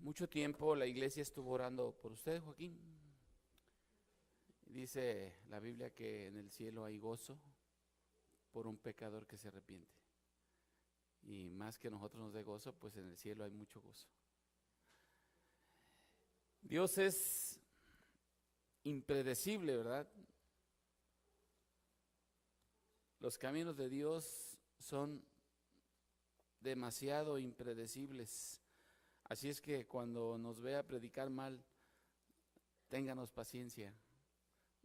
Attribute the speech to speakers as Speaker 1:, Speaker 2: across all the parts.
Speaker 1: Mucho tiempo la iglesia estuvo orando por usted, Joaquín. Dice la Biblia que en el cielo hay gozo por un pecador que se arrepiente. Y más que nosotros nos dé gozo, pues en el cielo hay mucho gozo. Dios es impredecible, ¿verdad? Los caminos de Dios son demasiado impredecibles. Así es que cuando nos vea predicar mal, ténganos paciencia.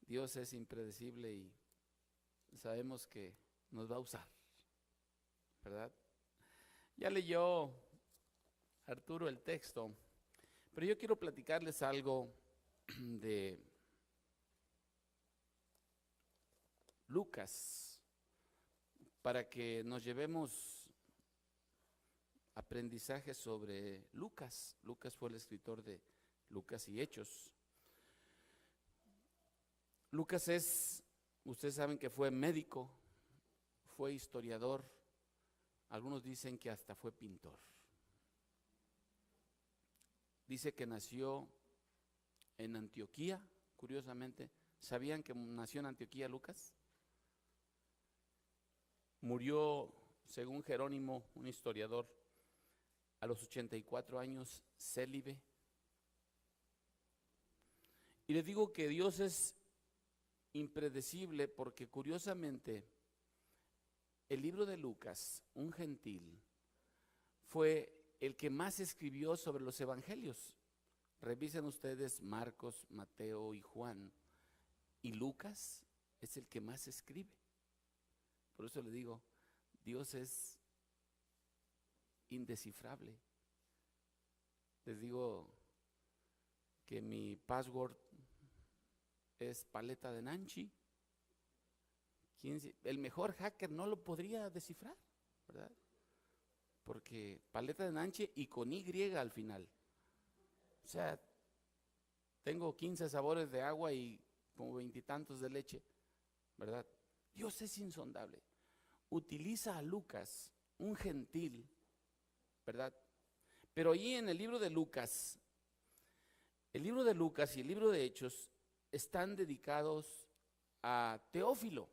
Speaker 1: Dios es impredecible y sabemos que nos va a usar, ¿verdad? Ya leyó Arturo el texto, pero yo quiero platicarles algo de Lucas para que nos llevemos aprendizaje sobre Lucas. Lucas fue el escritor de Lucas y Hechos. Lucas ustedes saben que fue médico, fue historiador, algunos dicen que hasta fue pintor. Dice que nació en Antioquía, curiosamente. ¿Sabían que nació en Antioquía Lucas? Murió, según Jerónimo, un historiador, a los 84 años, célibe. Y les digo que Dios es impredecible porque curiosamente el libro de Lucas, un gentil, fue el que más escribió sobre los evangelios. Revisen ustedes Marcos, Mateo y Juan, y Lucas es el que más escribe. Por eso le digo, Dios es indescifrable. Les digo que mi password es paleta de Nanchi. El mejor hacker no lo podría descifrar, ¿verdad? Porque paleta de Nanchi y con Y al final. O sea, tengo 15 sabores de agua y como 20 y tantos de leche, ¿verdad? Dios es insondable. Utiliza a Lucas, un gentil, ¿verdad? Pero allí en el libro de Lucas y el libro de Hechos están dedicados a Teófilo.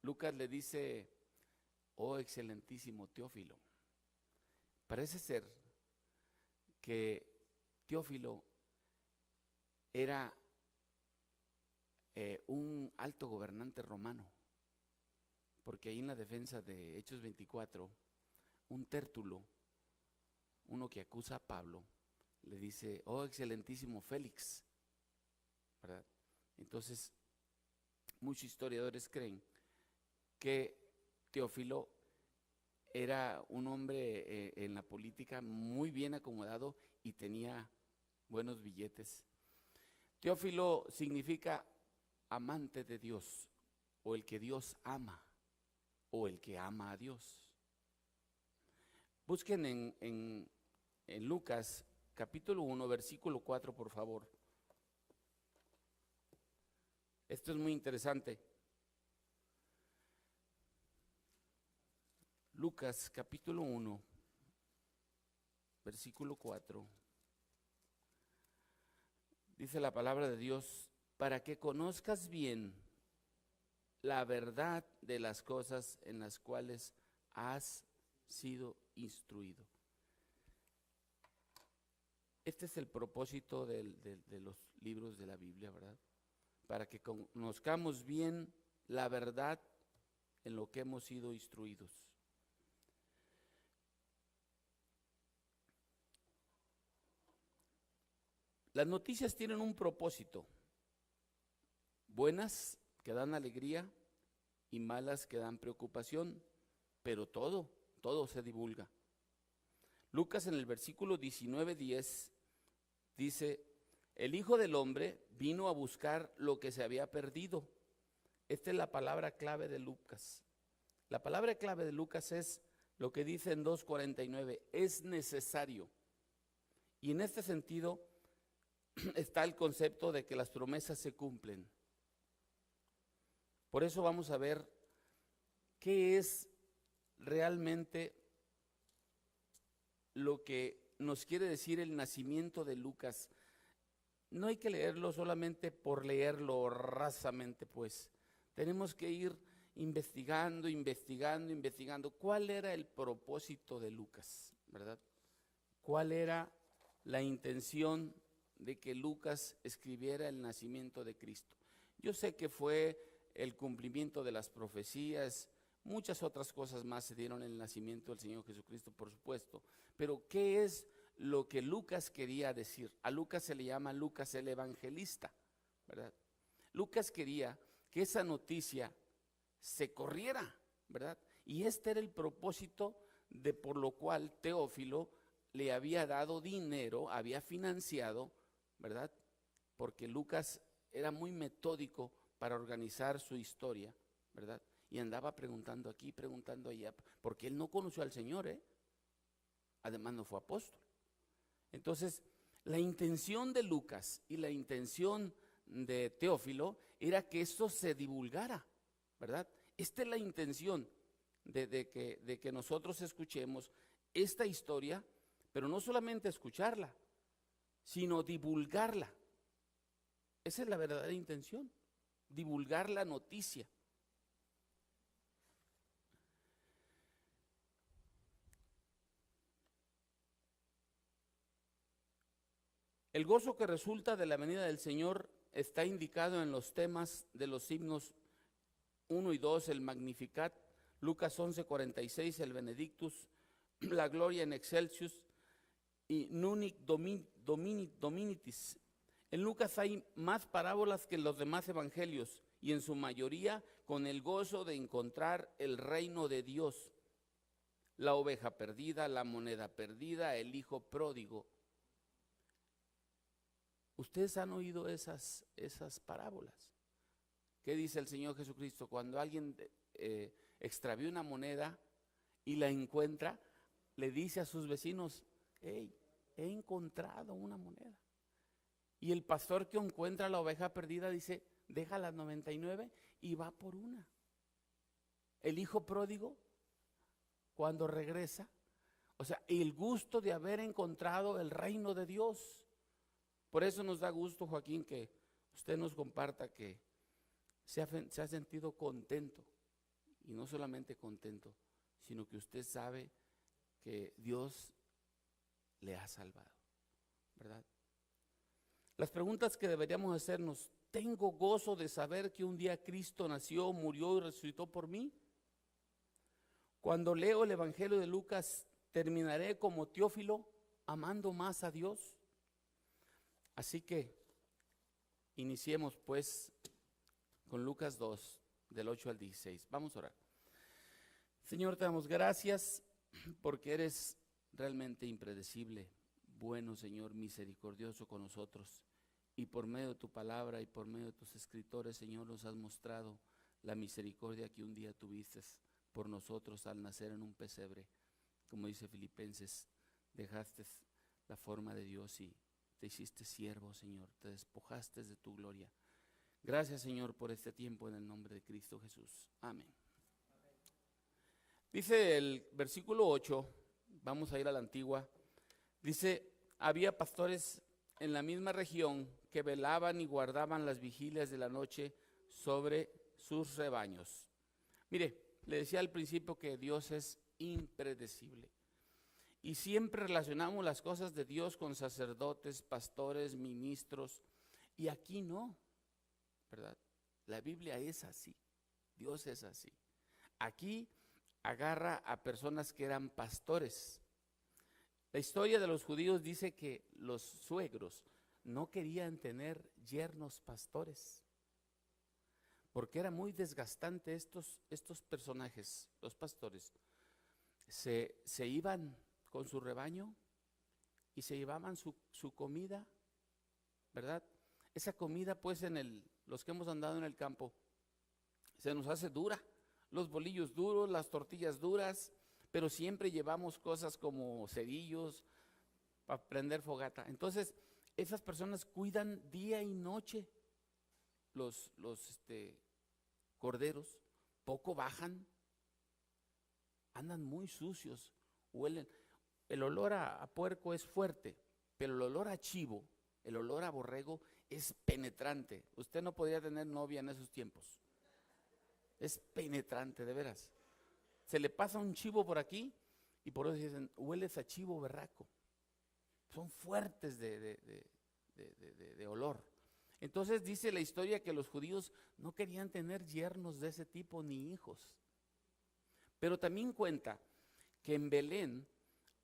Speaker 1: Lucas le dice, oh excelentísimo Teófilo. Parece ser que Teófilo era un alto gobernante romano, porque ahí en la defensa de Hechos 24, un tértulo, uno que acusa a Pablo, le dice, oh excelentísimo Félix, ¿verdad? Entonces, muchos historiadores creen que Teófilo era un hombre en la política muy bien acomodado y tenía buenos billetes. Teófilo significa amante de Dios, o el que Dios ama, o el que ama a Dios. Busquen en Lucas capítulo 1, versículo 4, por favor. Esto es muy interesante. Lucas capítulo 1, versículo 4. Dice la palabra de Dios, para que conozcas bien la verdad de las cosas en las cuales has sido instruido. Este es el propósito de los libros de la Biblia, ¿verdad? Para que conozcamos bien la verdad en lo que hemos sido instruidos. Las noticias tienen un propósito, buenas que dan alegría y malas que dan preocupación, pero todo se divulga. Lucas en el versículo 19:10 dice, el Hijo del Hombre vino a buscar lo que se había perdido. Esta es la palabra clave de Lucas. La palabra clave de Lucas es lo que dice en 2:49, es necesario. Y en este sentido está el concepto de que las promesas se cumplen. Por eso vamos a ver qué es realmente lo que nos quiere decir el nacimiento de Lucas, no hay que leerlo solamente por leerlo rasamente, pues. Tenemos que ir investigando, investigando, investigando. ¿Cuál era el propósito de Lucas, verdad? ¿Cuál era la intención de que Lucas escribiera el nacimiento de Cristo? Yo sé que fue el cumplimiento de las profecías, muchas otras cosas más se dieron en el nacimiento del Señor Jesucristo, por supuesto, pero ¿qué es lo que Lucas quería decir? A Lucas se le llama Lucas el evangelista, ¿verdad? Lucas quería que esa noticia se corriera, ¿verdad? Y este era el propósito de por lo cual Teófilo le había dado dinero, había financiado, ¿verdad? Porque Lucas era muy metódico para organizar su historia, ¿verdad? Y andaba preguntando aquí, preguntando allá, porque él no conoció al Señor, además no fue apóstol. Entonces, la intención de Lucas y la intención de Teófilo era que esto se divulgara, ¿verdad? Esta es la intención de que nosotros escuchemos esta historia, pero no solamente escucharla, sino divulgarla. Esa es la verdadera intención, divulgar la noticia. El gozo que resulta de la venida del Señor está indicado en los temas de los himnos 1 y 2, el Magnificat, Lucas 11:46, el Benedictus, la Gloria in Excelsis y Nunc Dominitis. En Lucas hay más parábolas que en los demás evangelios y en su mayoría con el gozo de encontrar el reino de Dios, la oveja perdida, la moneda perdida, el hijo pródigo. Ustedes han oído esas parábolas. ¿Qué dice el Señor Jesucristo? Cuando alguien extravía una moneda y la encuentra, le dice a sus vecinos: hey, he encontrado una moneda. Y el pastor que encuentra la oveja perdida dice: deja las 99 y va por una. El hijo pródigo, cuando regresa, o sea, el gusto de haber encontrado el reino de Dios. Por eso nos da gusto, Joaquín, que usted nos comparta que se ha sentido contento, y no solamente contento, sino que usted sabe que Dios le ha salvado, ¿verdad? Las preguntas que deberíamos hacernos: ¿tengo gozo de saber que un día Cristo nació, murió y resucitó por mí? Cuando leo el Evangelio de Lucas, ¿terminaré como Teófilo, amando más a Dios? Así que iniciemos pues con Lucas 2, del 8 al 16. Vamos a orar. Señor, te damos gracias porque eres realmente impredecible, bueno, Señor, misericordioso con nosotros. Y por medio de tu palabra y por medio de tus escritores, Señor, nos has mostrado la misericordia que un día tuviste por nosotros al nacer en un pesebre. Como dice Filipenses, dejaste la forma de Dios y te hiciste siervo, Señor, te despojaste de tu gloria. Gracias, Señor, por este tiempo en el nombre de Cristo Jesús. Amén. Dice el versículo 8, vamos a ir a la antigua, dice: había pastores en la misma región que velaban y guardaban las vigilias de la noche sobre sus rebaños. Mire, le decía al principio que Dios es impredecible. Y siempre relacionamos las cosas de Dios con sacerdotes, pastores, ministros. Y aquí no, ¿verdad? La Biblia es así, Dios es así. Aquí agarra a personas que eran pastores. La historia de los judíos dice que los suegros no querían tener yernos pastores, porque era muy desgastante. Estos personajes, los pastores, se iban con su rebaño y se llevaban su comida, ¿verdad? Esa comida, pues, los que hemos andado en el campo, se nos hace dura, los bolillos duros, las tortillas duras, pero siempre llevamos cosas como cerillos para prender fogata. Entonces, esas personas cuidan día y noche los corderos, poco bajan, andan muy sucios, huelen. el olor a puerco es fuerte, pero el olor a chivo, el olor a borrego es penetrante. Usted no podría tener novia en esos tiempos. Es penetrante, de veras. Se le pasa un chivo por aquí y por eso dicen, hueles a chivo berraco. Son fuertes de olor. Entonces dice la historia que los judíos no querían tener yernos de ese tipo ni hijos. Pero también cuenta que en Belén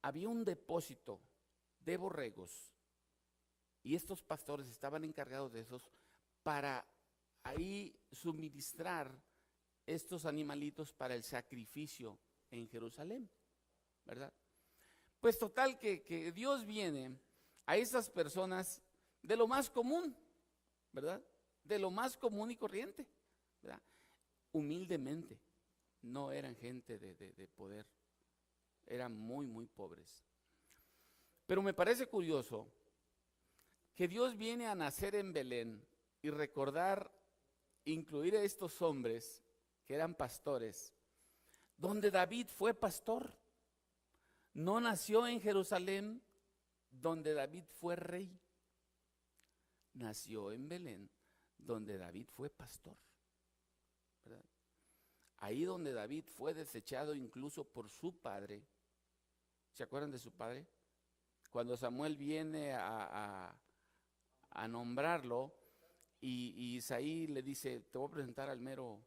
Speaker 1: había un depósito de borregos y estos pastores estaban encargados de esos para ahí suministrar estos animalitos para el sacrificio en Jerusalén, ¿verdad? Pues total que Dios viene a esas personas de lo más común, ¿verdad? De lo más común y corriente, ¿verdad? Humildemente, no eran gente de poder, eran muy, muy pobres. Pero me parece curioso que Dios viene a nacer en Belén y recordar, incluir a estos hombres que eran pastores, donde David fue pastor. No nació en Jerusalén, donde David fue rey. Nació en Belén, donde David fue pastor, ¿verdad? Ahí donde David fue desechado incluso por su padre. ¿Se acuerdan de su padre? Cuando Samuel viene a nombrarlo y Isaí le dice, te voy a presentar al mero.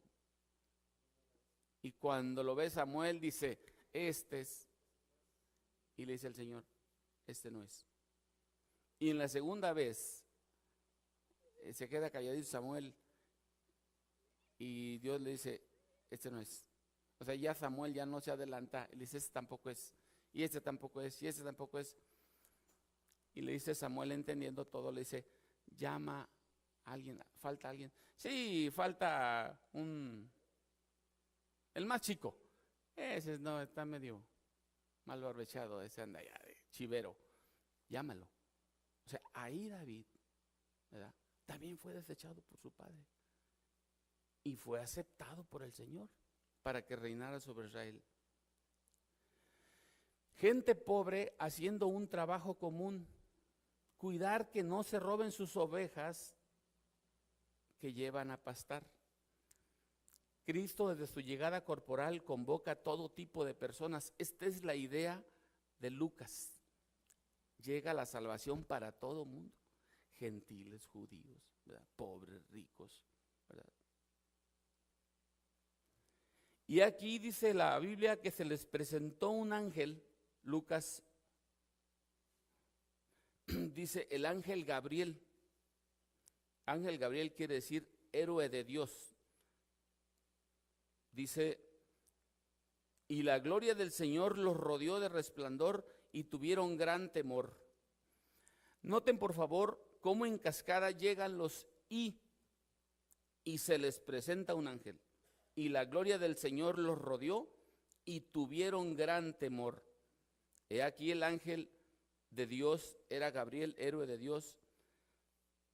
Speaker 1: Y cuando lo ve Samuel dice, este es. Y le dice al Señor, este no es. Y en la segunda vez se queda calladito Samuel y Dios le dice, este no es. O sea, ya Samuel ya no se adelanta, y le dice, este tampoco es, y este tampoco es, y este tampoco es. Y le dice Samuel, entendiendo todo, le dice, llama a alguien, falta alguien. Sí, falta el más chico. Ese no, está medio mal barbechado, ese anda ya de chivero. Llámalo. O sea, ahí David, ¿verdad? También fue desechado por su padre y fue aceptado por el Señor para que reinara sobre Israel. Gente pobre haciendo un trabajo común, cuidar que no se roben sus ovejas que llevan a pastar. Cristo desde su llegada corporal convoca a todo tipo de personas. Esta es la idea de Lucas. Llega la salvación para todo mundo, gentiles, judíos, ¿verdad? Pobres, ricos, ¿verdad? Y aquí dice la Biblia que se les presentó un ángel, Lucas dice el ángel Gabriel. Ángel Gabriel quiere decir héroe de Dios. Dice, y la gloria del Señor los rodeó de resplandor y tuvieron gran temor. Noten por favor cómo en cascada llegan los y se les presenta un ángel. Y la gloria del Señor los rodeó y tuvieron gran temor. He aquí el ángel de Dios era Gabriel, héroe de Dios,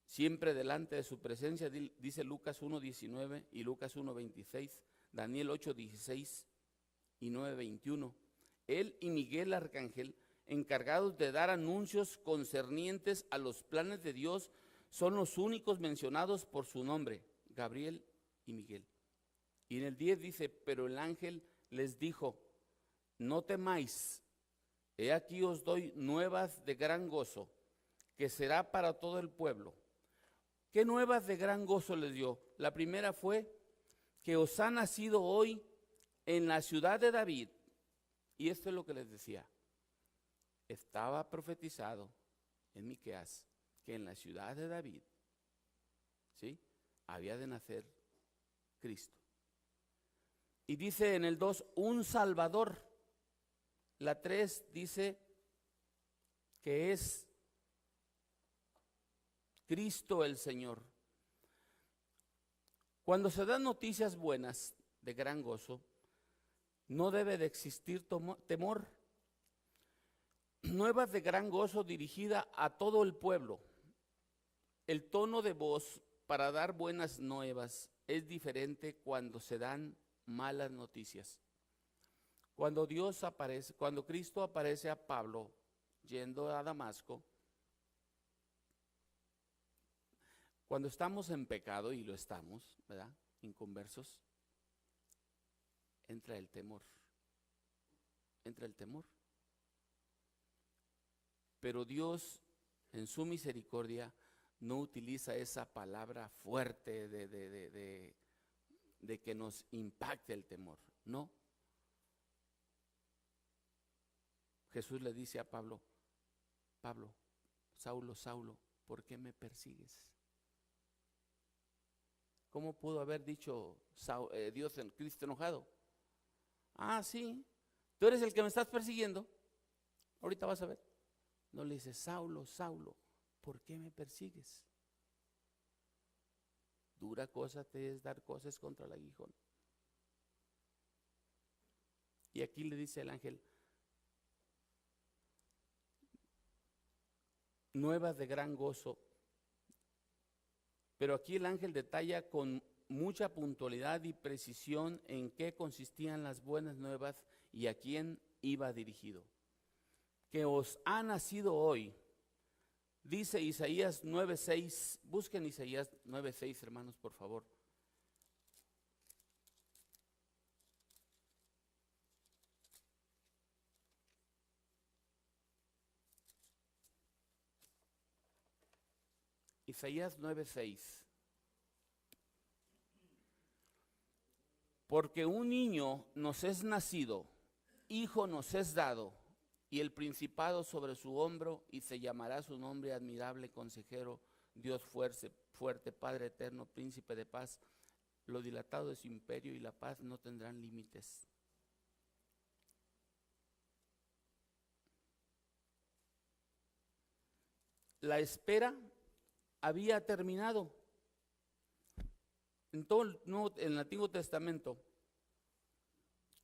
Speaker 1: siempre delante de su presencia, dice Lucas 1:19 y Lucas 1:26, Daniel 8:16 y 9:21. Él y Miguel arcángel, encargados de dar anuncios concernientes a los planes de Dios, son los únicos mencionados por su nombre, Gabriel y Miguel. Y en el 10 dice, pero el ángel les dijo, no temáis, he aquí os doy nuevas de gran gozo, que será para todo el pueblo. ¿Qué nuevas de gran gozo les dio? La primera fue que os ha nacido hoy en la ciudad de David, y esto es lo que les decía, estaba profetizado en Miqueas que en la ciudad de David, ¿sí?, había de nacer Cristo. Y dice en el 2, un Salvador. La 3 dice que es Cristo el Señor. Cuando se dan noticias buenas de gran gozo, no debe de existir temor. Nuevas de gran gozo dirigida a todo el pueblo. El tono de voz para dar buenas nuevas es diferente cuando se dan malas noticias. Cuando Dios aparece, cuando Cristo aparece a Pablo yendo a Damasco, cuando estamos en pecado, y lo estamos, ¿verdad? Inconversos, entra el temor. Entra el temor. Pero Dios, en su misericordia, no utiliza esa palabra fuerte de que nos impacte el temor. No. Jesús le dice a Pablo: Pablo, Saulo, Saulo, ¿por qué me persigues? ¿Cómo pudo haber dicho Dios en Cristo enojado? Ah, sí, tú eres el que me estás persiguiendo. Ahorita vas a ver. No, le dice: Saulo, Saulo, ¿por qué me persigues? Dura cosa te es dar cosas contra el aguijón. Y aquí le dice el ángel: nuevas de gran gozo. Pero aquí el ángel detalla con mucha puntualidad y precisión en qué consistían las buenas nuevas y a quién iba dirigido. Que os ha nacido hoy, dice Isaías 9:6. Busquen Isaías 9:6, hermanos, por favor. Isaías 9:6. Porque un niño nos es nacido, hijo nos es dado, y el principado sobre su hombro, y se llamará su nombre admirable, consejero, Dios fuerte, Padre eterno, príncipe de paz. Lo dilatado de su imperio y la paz no tendrán límites. La espera había terminado. En todo el Antiguo Testamento,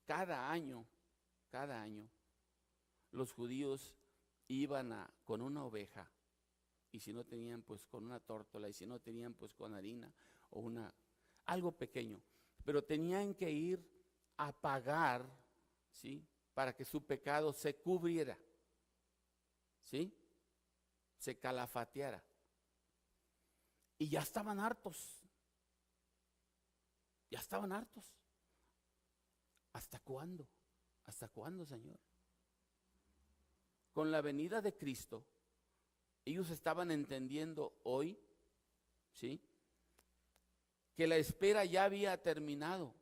Speaker 1: cada año, los judíos iban con una oveja, y si no tenían, pues con una tórtola, y si no tenían, pues con harina o algo pequeño, pero tenían que ir a pagar, ¿sí?, para que su pecado se cubriera, ¿sí?, se calafateara. Y ya estaban hartos. Ya estaban hartos. ¿Hasta cuándo? ¿Hasta cuándo, Señor? Con la venida de Cristo, ellos estaban entendiendo hoy, ¿sí?, que la espera ya había terminado.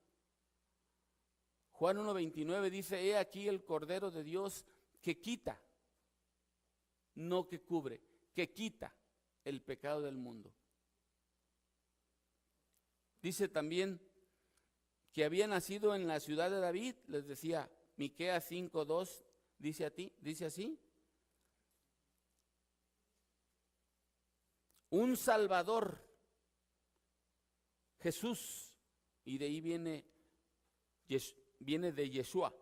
Speaker 1: Juan 1:29 dice: he aquí el Cordero de Dios que quita, no que cubre, que quita el pecado del mundo. Dice también que había nacido en la ciudad de David. Les decía, Miqueas 5:2 dice así: un Salvador, Jesús, y de ahí viene de Yeshua.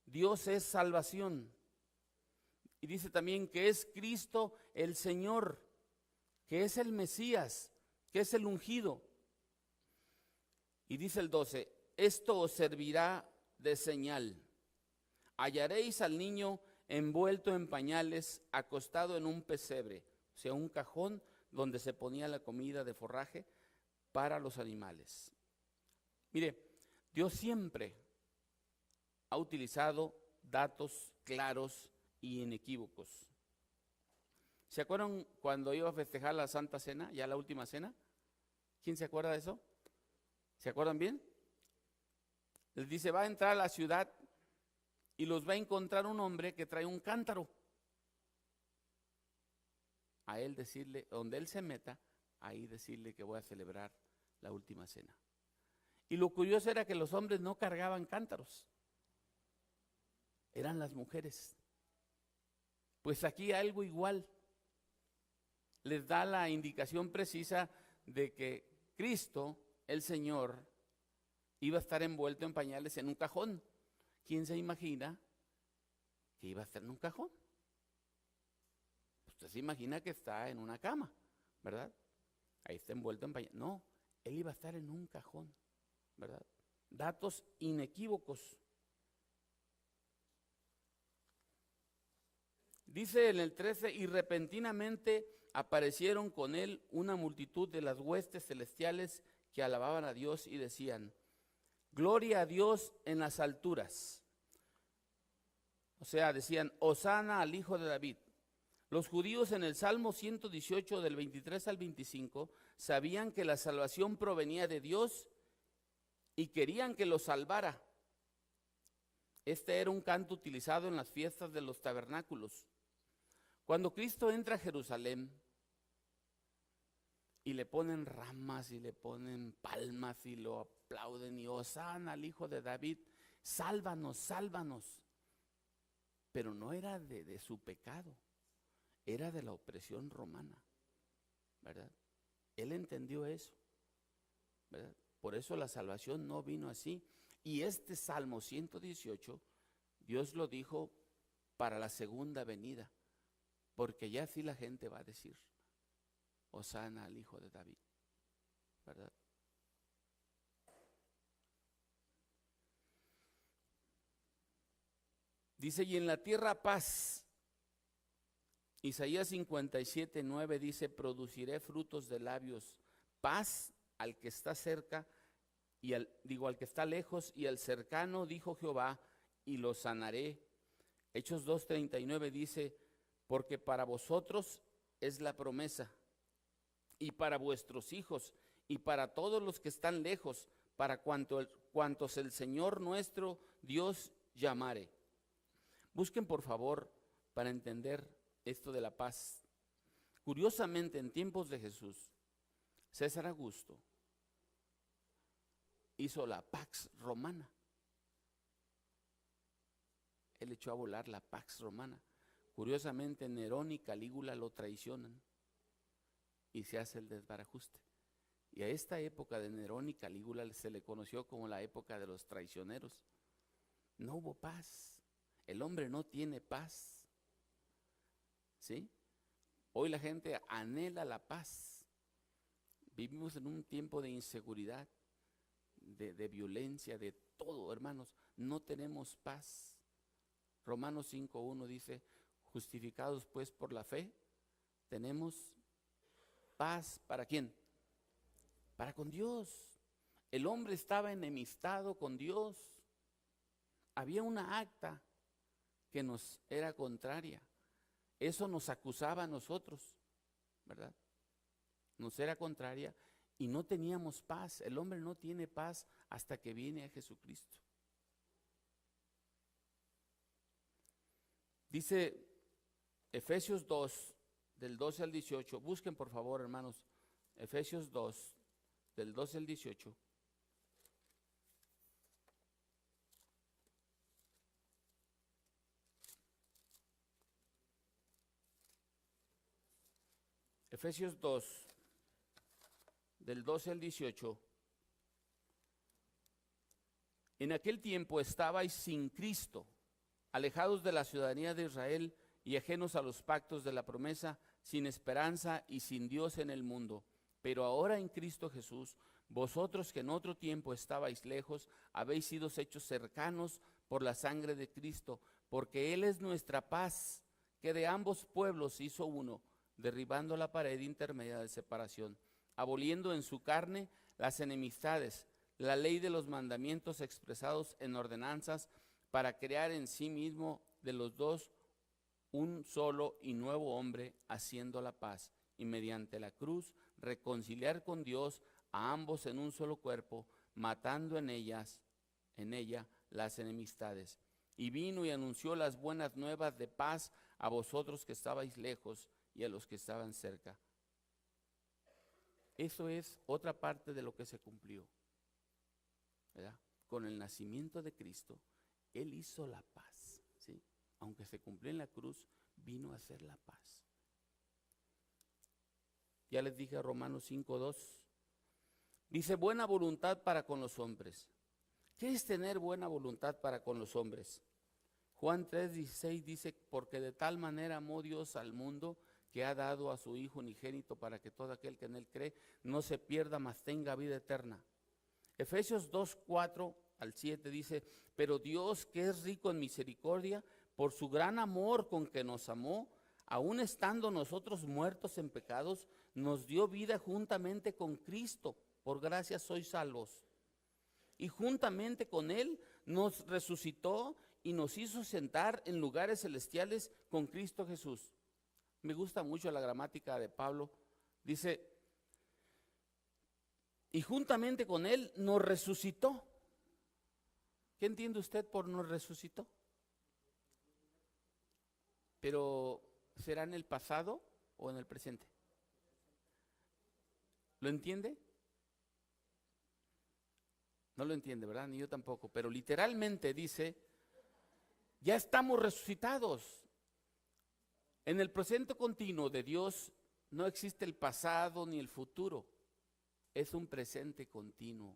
Speaker 1: Dios es salvación. Y dice también que es Cristo el Señor, que es el Mesías, que es el ungido. Y dice el 12: esto os servirá de señal. Hallaréis al niño envuelto en pañales, acostado en un pesebre, o sea, un cajón donde se ponía la comida de forraje para los animales. Mire, Dios siempre ha utilizado datos claros y inequívocos. ¿Se acuerdan cuando iba a festejar la Santa Cena, ya la última cena? ¿Quién se acuerda de eso? ¿Se acuerdan bien? Les dice: va a entrar a la ciudad y los va a encontrar un hombre que trae un cántaro. A él decirle, donde él se meta, ahí decirle que voy a celebrar la última cena. Y lo curioso era que los hombres no cargaban cántaros, eran las mujeres. Pues aquí algo igual, les da la indicación precisa de que Cristo, el Señor, iba a estar envuelto en pañales en un cajón. ¿Quién se imagina que iba a estar en un cajón? Usted se imagina que está en una cama, ¿verdad? Ahí está envuelto en pañales. No, él iba a estar en un cajón, ¿verdad? Datos inequívocos. Dice en el 13, y repentinamente aparecieron con él una multitud de las huestes celestiales que alababan a Dios y decían: gloria a Dios en las alturas. O sea, decían: hosana al Hijo de David. Los judíos en el Salmo 118 del 23 al 25 sabían que la salvación provenía de Dios y querían que lo salvara. Este era un canto utilizado en las fiestas de los tabernáculos. Cuando Cristo entra a Jerusalén y le ponen ramas y le ponen palmas y lo aplauden y hosana al Hijo de David, sálvanos, sálvanos. Pero no era de su pecado, era de la opresión romana, ¿verdad? Él entendió eso, ¿verdad? Por eso la salvación no vino así. Y este Salmo 118, Dios lo dijo para la segunda venida, porque ya así la gente va a decir: hosana al Hijo de David, ¿verdad? Dice: y en la tierra paz. Isaías 57, 9 dice: produciré frutos de labios, paz al que está cerca y al que está lejos, y al cercano, dijo Jehová, y lo sanaré. Hechos 2:39 dice: porque para vosotros es la promesa, y para vuestros hijos, y para todos los que están lejos, para cuantos el Señor nuestro Dios llamare. Busquen por favor para entender esto de la paz. Curiosamente, en tiempos de Jesús, César Augusto hizo la Pax Romana. Él echó a volar la Pax Romana. Curiosamente, Nerón y Calígula lo traicionan y se hace el desbarajuste. Y a esta época de Nerón y Calígula se le conoció como la época de los traicioneros. No hubo paz. El hombre no tiene paz. ¿Sí? Hoy la gente anhela la paz. Vivimos en un tiempo de inseguridad, de violencia, de todo, hermanos. No tenemos paz. Romanos 5:1 dice: justificados pues por la fe, tenemos paz. ¿Para quién? Para con Dios. El hombre estaba enemistado con Dios. Había una acta que nos era contraria. Eso nos acusaba a nosotros, ¿verdad? Nos era contraria y no teníamos paz. El hombre no tiene paz hasta que viene a Jesucristo. Dice Efesios 2, del 12 al 18. Busquen por favor, hermanos, Efesios 2, del 12 al 18. Efesios 2, del 12 al 18. En aquel tiempo estabais sin Cristo, alejados de la ciudadanía de Israel y ajenos a los pactos de la promesa, sin esperanza y sin Dios en el mundo. Pero ahora en Cristo Jesús, vosotros que en otro tiempo estabais lejos, habéis sido hechos cercanos por la sangre de Cristo, porque Él es nuestra paz, que de ambos pueblos hizo uno, derribando la pared intermedia de separación, aboliendo en su carne las enemistades, la ley de los mandamientos expresados en ordenanzas, para crear en sí mismo de los dos un solo y nuevo hombre, haciendo la paz, y mediante la cruz reconciliar con Dios a ambos en un solo cuerpo, matando en ella las enemistades. Y vino y anunció las buenas nuevas de paz a vosotros que estabais lejos y a los que estaban cerca. Eso es otra parte de lo que se cumplió, ¿verdad? Con el nacimiento de Cristo, Él hizo la paz, ¿sí? Aunque se cumplió en la cruz, vino a hacer la paz. Ya les dije Romanos 5:2. Dice: buena voluntad para con los hombres. ¿Qué es tener buena voluntad para con los hombres? Juan 3:16 dice: porque de tal manera amó Dios al mundo, que ha dado a su Hijo unigénito, para que todo aquel que en Él cree no se pierda, mas tenga vida eterna. Efesios 2:4 al 7 dice: pero Dios, que es rico en misericordia, por su gran amor con que nos amó, aun estando nosotros muertos en pecados, nos dio vida juntamente con Cristo. Por gracia sois salvos. Y juntamente con Él nos resucitó y nos hizo sentar en lugares celestiales con Cristo Jesús. Me gusta mucho la gramática de Pablo. Dice, y juntamente con Él nos resucitó. ¿Qué entiende usted por nos resucitó? Pero, ¿será en el pasado o en el presente? ¿Lo entiende? No lo entiende, ¿verdad? Ni yo tampoco. Pero literalmente dice, ya estamos resucitados. En el presente continuo de Dios no existe el pasado ni el futuro. Es un presente continuo.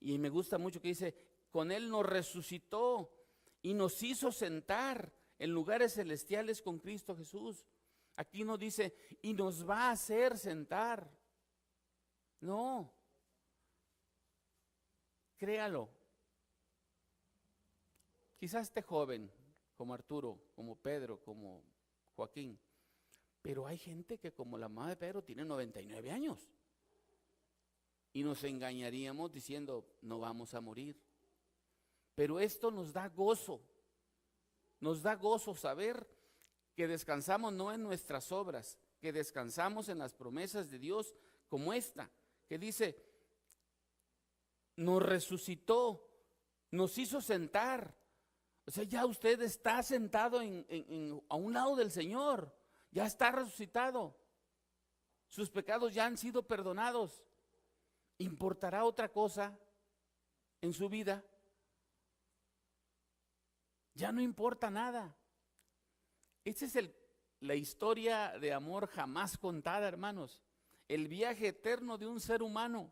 Speaker 1: Y me gusta mucho que dice, con Él nos resucitó y nos hizo sentar en lugares celestiales con Cristo Jesús. Aquí no dice, y nos va a hacer sentar. No. Créalo. Quizás esté joven, como Arturo, como Pedro, como Joaquín. Pero hay gente que como la mamá de Pedro tiene 99 años. Y nos engañaríamos diciendo, no vamos a morir. Pero esto nos da gozo. Nos da gozo saber que descansamos no en nuestras obras, que descansamos en las promesas de Dios como esta, que dice, nos resucitó, nos hizo sentar. O sea, ya usted está sentado a un lado del Señor, ya está resucitado. Sus pecados ya han sido perdonados. ¿Importará otra cosa en su vida? Ya no importa nada. Esa es la historia de amor jamás contada, hermanos. El viaje eterno de un ser humano.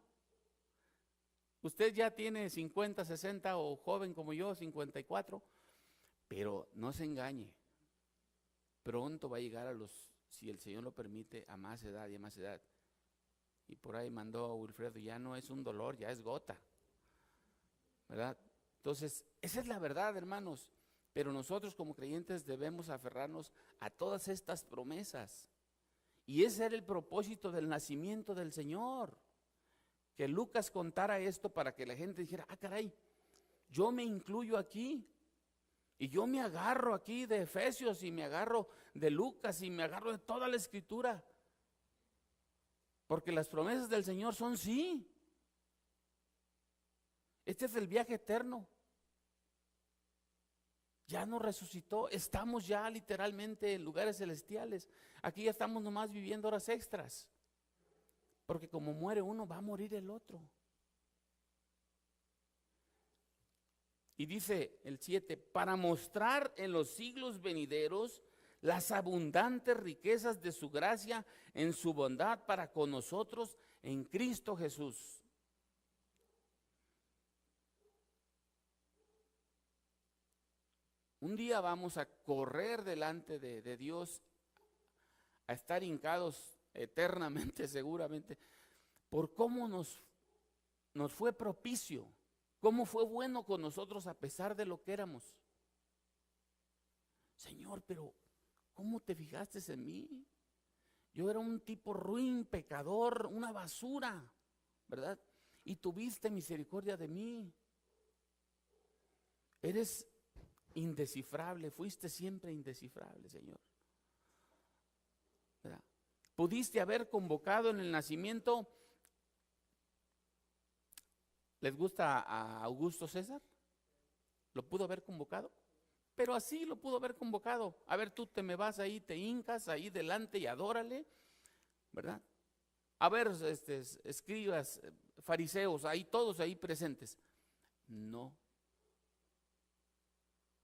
Speaker 1: Usted ya tiene 50, 60 o joven como yo, 54, pero no se engañe. Pronto va a llegar si el Señor lo permite, a más edad y a más edad. Y por ahí mandó a Wilfredo, ya no es un dolor, ya es gota, ¿verdad? Entonces, esa es la verdad, hermanos. Pero nosotros como creyentes debemos aferrarnos a todas estas promesas. Y ese era el propósito del nacimiento del Señor. Que Lucas contara esto para que la gente dijera, ah, caray, yo me incluyo aquí. Y yo me agarro aquí de Efesios y me agarro de Lucas y me agarro de toda la Escritura. Porque las promesas del Señor son sí. Este es el viaje eterno. Ya nos resucitó, estamos ya literalmente en lugares celestiales. Aquí ya estamos nomás viviendo horas extras. Porque como muere uno, va a morir el otro. Y dice el 7, para mostrar en los siglos venideros las abundantes riquezas de su gracia en su bondad para con nosotros en Cristo Jesús. Un día vamos a correr delante de Dios, a estar hincados eternamente, seguramente, por cómo nos fue propicio, cómo fue bueno con nosotros a pesar de lo que éramos. Señor, pero ¿cómo te fijaste en mí? Yo era un tipo ruin, pecador, una basura, ¿verdad? Y tuviste misericordia de mí. Eres indescifrable, fuiste siempre indescifrable, Señor. ¿Verdad? Pudiste haber convocado en el nacimiento. ¿Les gusta a Augusto César? ¿Lo pudo haber convocado? Pero así lo pudo haber convocado. A ver, tú te me vas ahí, te hincas ahí delante y adórale, ¿verdad? A ver, escribas, fariseos, ahí todos ahí presentes. No.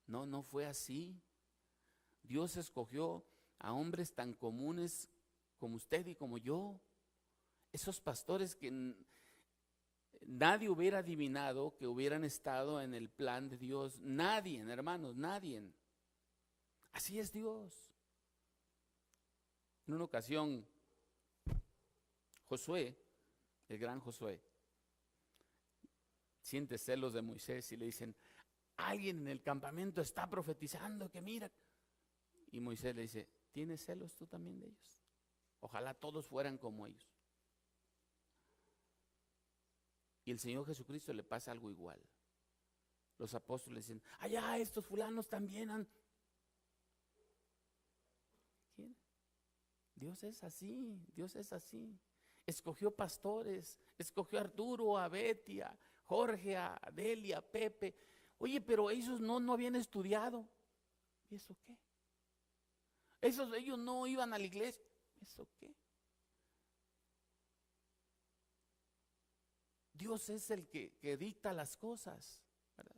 Speaker 1: No fue así. Dios escogió a hombres tan comunes como usted y como yo. Esos pastores que nadie hubiera adivinado que hubieran estado en el plan de Dios. Nadie, hermanos, nadie. Así es Dios. En una ocasión, Josué, el gran Josué, siente celos de Moisés y le dicen, alguien en el campamento está profetizando que mira. Y Moisés le dice, ¿tienes celos tú también de ellos? Ojalá todos fueran como ellos. Y el Señor Jesucristo le pasa algo igual. Los apóstoles dicen, allá estos fulanos también han... ¿Quién? Dios es así, Dios es así. Escogió pastores, escogió a Arturo, a Betty, a Jorge, a Delia, a Pepe. Oye, pero ellos no habían estudiado. ¿Y eso qué? Ellos no iban a la iglesia. ¿Eso qué? Dios es el que dicta las cosas, ¿verdad?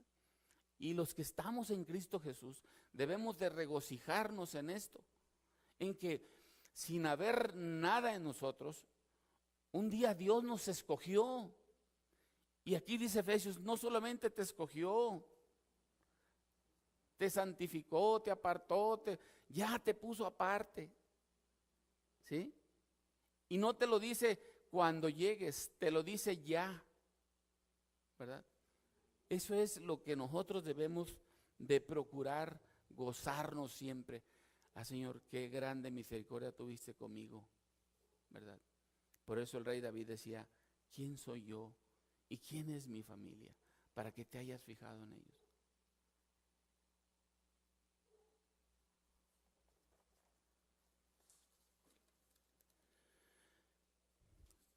Speaker 1: Y los que estamos en Cristo Jesús debemos de regocijarnos en esto, en que sin haber nada en nosotros, un día Dios nos escogió. Y aquí dice Efesios, no solamente te escogió, te santificó, te apartó, ya te puso aparte. ¿Sí? Y no te lo dice cuando llegues, te lo dice ya, ¿verdad? Eso es lo que nosotros debemos de procurar gozarnos siempre. Ah, Señor, qué grande misericordia tuviste conmigo, ¿verdad? Por eso el rey David decía, ¿quién soy yo y quién es mi familia? Para que te hayas fijado en ellos.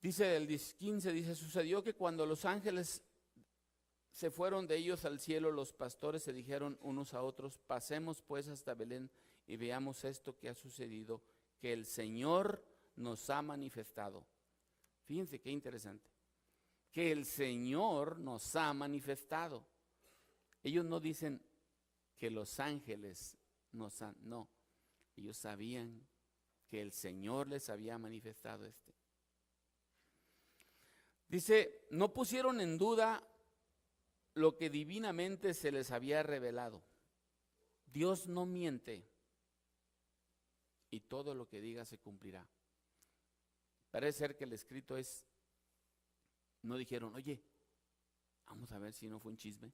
Speaker 1: Dice el 15, dice, sucedió que cuando los ángeles se fueron de ellos al cielo, los pastores se dijeron unos a otros, pasemos pues hasta Belén y veamos esto que ha sucedido, que el Señor nos ha manifestado. Fíjense qué interesante, que el Señor nos ha manifestado. Ellos no dicen que los ángeles nos han, no, ellos sabían que el Señor les había manifestado este. Dice, no pusieron en duda lo que divinamente se les había revelado. Dios no miente y todo lo que diga se cumplirá. Parece ser que el escrito es, no dijeron, oye, vamos a ver si no fue un chisme.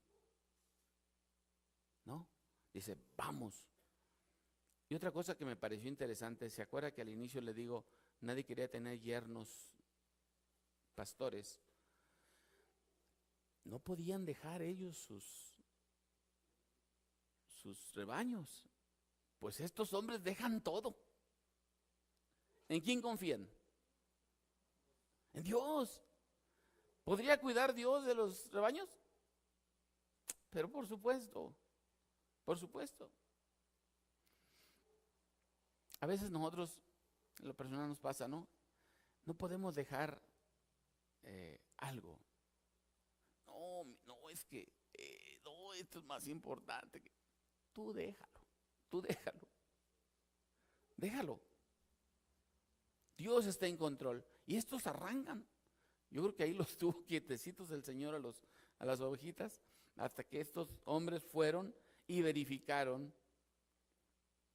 Speaker 1: No, dice, vamos. Y otra cosa que me pareció interesante, ¿se acuerda que al inicio le digo, nadie quería tener yernos pastores? No podían dejar ellos sus rebaños. Pues estos hombres dejan todo. ¿En quién confían? En Dios. ¿Podría cuidar Dios de los rebaños? Pero por supuesto, por supuesto. A veces nosotros, en lo personal nos pasa, ¿no? No podemos dejar algo. No, es que, no, esto es más importante. Tú déjalo. Déjalo. Dios está en control. Y estos arrancan. Yo creo que ahí los tuvo quietecitos el Señor a las ovejitas, hasta que estos hombres fueron y verificaron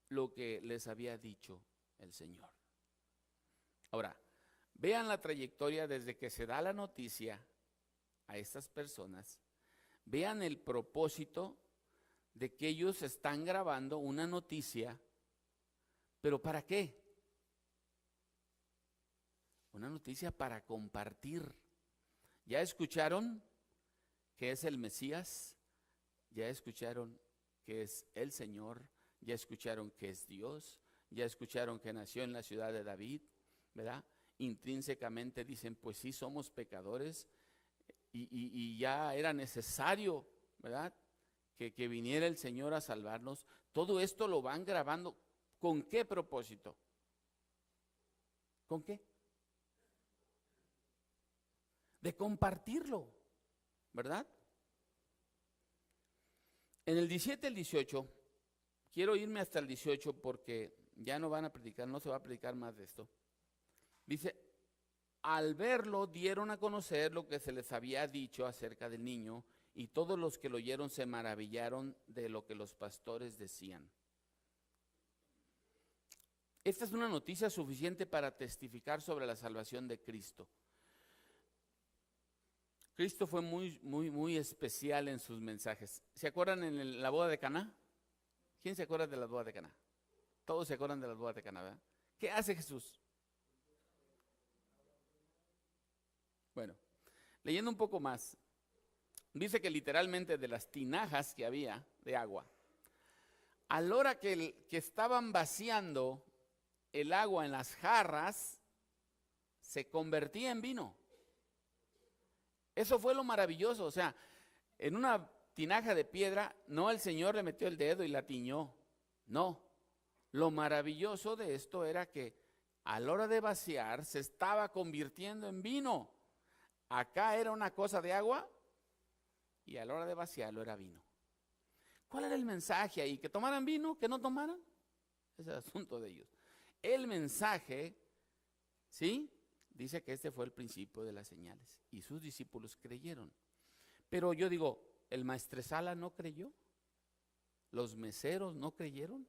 Speaker 1: lo que les había dicho el Señor. Ahora, vean la trayectoria desde que se da la noticia a estas personas. Vean el propósito de que ellos están grabando una noticia, pero ¿para qué? Una noticia para compartir. ¿Ya escucharon que es el Mesías? ¿Ya escucharon que es el Señor? ¿Ya escucharon que es Dios? ¿Ya escucharon que nació en la ciudad de David? ¿Verdad? Intrínsecamente dicen, pues sí, somos pecadores y ya era necesario, ¿verdad? Que viniera el Señor a salvarnos. Todo esto lo van grabando. ¿Con qué propósito? ¿Con qué? De compartirlo, ¿verdad? En el 17 y el 18, quiero irme hasta el 18 porque ya no van a predicar, no se va a predicar más de esto. Dice, al verlo dieron a conocer lo que se les había dicho acerca del niño, y todos los que lo oyeron se maravillaron de lo que los pastores decían. Esta es una noticia suficiente para testificar sobre la salvación de Cristo. Cristo fue muy especial en sus mensajes. ¿Se acuerdan en la boda de Caná? ¿Quién se acuerda de la boda de Caná? Todos se acuerdan de las bodas de Caná, ¿verdad? ¿Qué hace Jesús? Bueno, leyendo un poco más, dice que literalmente de las tinajas que había de agua, a la hora que estaban vaciando el agua en las jarras, se convertía en vino. Eso fue lo maravilloso. O sea, en una tinaja de piedra, no el Señor le metió el dedo y la tiñó. No. Lo maravilloso de esto era que a la hora de vaciar se estaba convirtiendo en vino. Acá era una cosa de agua y a la hora de vaciarlo era vino. ¿Cuál era el mensaje ahí? ¿Que tomaran vino? ¿Que no tomaran? Ese es el asunto de ellos. El mensaje, ¿sí? Dice que este fue el principio de las señales y sus discípulos creyeron. Pero yo digo, ¿el maestresala no creyó? ¿Los meseros no creyeron?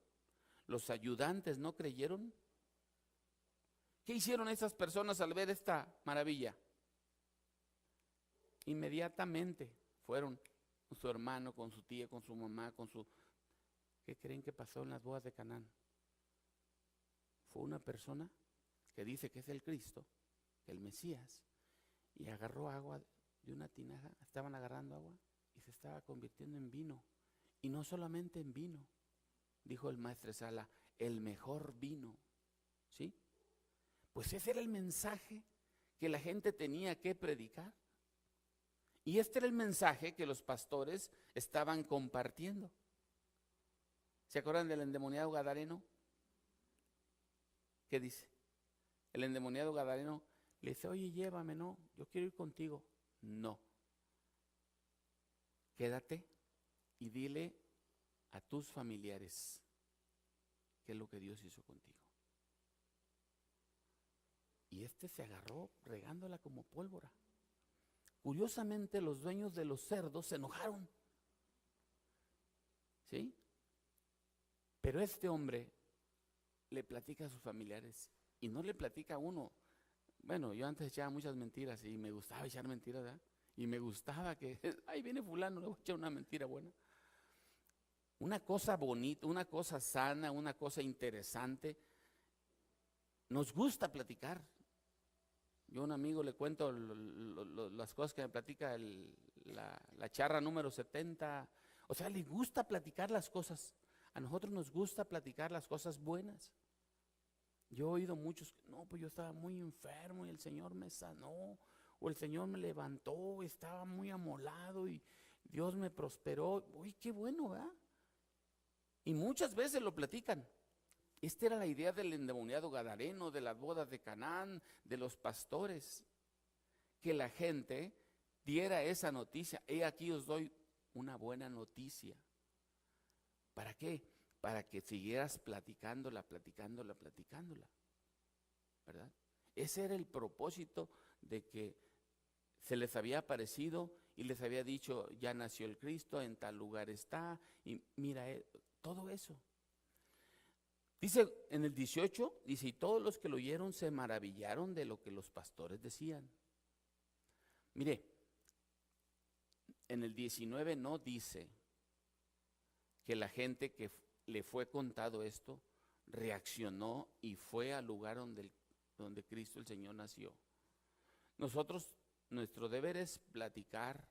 Speaker 1: ¿Los ayudantes no creyeron? ¿Qué hicieron esas personas al ver esta maravilla? Inmediatamente fueron con su hermano, con su tía, con su mamá, con su... ¿Qué creen que pasó en las bodas de Canaán? Fue una persona que dice que es el Cristo, el Mesías, y agarró agua de una tinaja, estaban agarrando agua y se estaba convirtiendo en vino. Y no solamente en vino, dijo el maestresala, el mejor vino, ¿sí? Pues ese era el mensaje que la gente tenía que predicar. Y este era el mensaje que los pastores estaban compartiendo. ¿Se acuerdan del endemoniado gadareno? ¿Qué dice? El endemoniado gadareno le dice, oye, llévame, no, yo quiero ir contigo. No. Quédate y dile a tus familiares qué es lo que Dios hizo contigo. Y este se agarró regándola como pólvora. Curiosamente, los dueños de los cerdos se enojaron. ¿Sí? Pero este hombre le platica a sus familiares y no le platica a uno. Bueno, yo antes echaba muchas mentiras y me gustaba echar mentiras, ¿verdad? Y me gustaba que, ahí viene fulano, le voy a echar una mentira buena. Una cosa bonita, una cosa sana, una cosa interesante. Nos gusta platicar. Yo a un amigo le cuento las cosas que me platica la charra número 70. O sea, le gusta platicar las cosas. A nosotros nos gusta platicar las cosas buenas. Yo he oído muchos, no, pues yo estaba muy enfermo y el Señor me sanó, o el Señor me levantó, estaba muy amolado y Dios me prosperó. Uy, qué bueno, ¿verdad? Y muchas veces lo platican. Esta era la idea del endemoniado gadareno, de las bodas de Canaán, de los pastores, que la gente diera esa noticia. He aquí os doy una buena noticia. ¿Para qué? Para que siguieras platicándola, ¿verdad? Ese era el propósito de que se les había aparecido y les había dicho, ya nació el Cristo, en tal lugar está, y mira, todo eso. Dice en el 18, dice, y todos los que lo oyeron se maravillaron de lo que los pastores decían. Mire, en el 19 no dice que la gente que le fue contado esto reaccionó y fue al lugar donde Cristo el Señor nació. Nosotros, nuestro deber es platicar,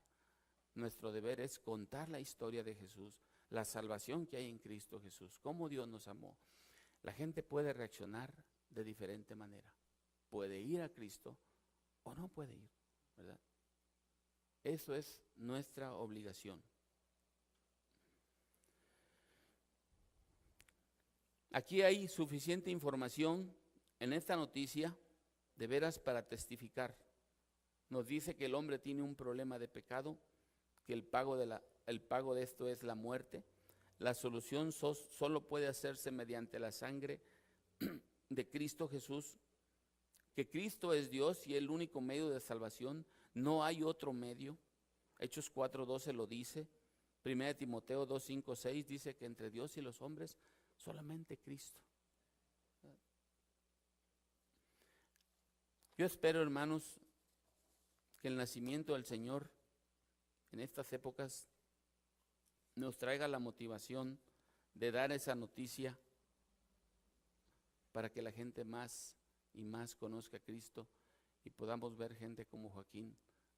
Speaker 1: nuestro deber es contar la historia de Jesús, la salvación que hay en Cristo Jesús, cómo Dios nos amó. La gente puede reaccionar de diferente manera. Puede ir a Cristo o no puede ir, ¿verdad? Eso es nuestra obligación. Aquí hay suficiente información en esta noticia, de veras, para testificar. Nos dice que el hombre tiene un problema de pecado, que el pago de esto es la muerte. La solución solo puede hacerse mediante la sangre de Cristo Jesús, que Cristo es Dios y el único medio de salvación, no hay otro medio. Hechos 4:12 lo dice, 1 Timoteo 2:5-6 dice que entre Dios y los hombres solamente Cristo. Yo espero, hermanos, que el nacimiento del Señor en estas épocas nos traiga la motivación de dar esa noticia para que la gente más y más conozca a Cristo y podamos ver gente como Joaquín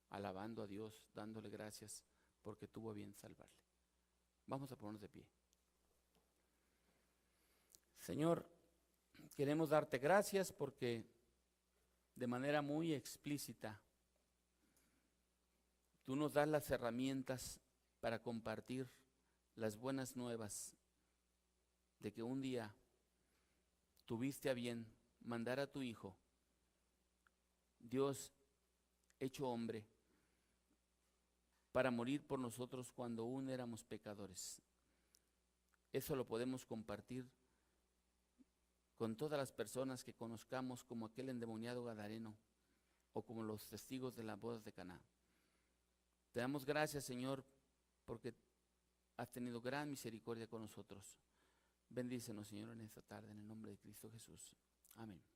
Speaker 1: alabando a Dios, dándole gracias porque tuvo a bien salvarle. Vamos a ponernos de pie. Señor, queremos darte gracias porque de manera muy explícita tú nos das las herramientas para compartir las buenas nuevas de que un día tuviste a bien mandar a tu Hijo, Dios hecho hombre, para morir por nosotros cuando aún éramos pecadores. Eso lo podemos compartir con todas las personas que conozcamos, como aquel endemoniado gadareno o como los testigos de las bodas de Caná. Te damos gracias, Señor, porque has tenido gran misericordia con nosotros. Bendícenos, Señor, en esta tarde, en el nombre de Cristo Jesús. Amén.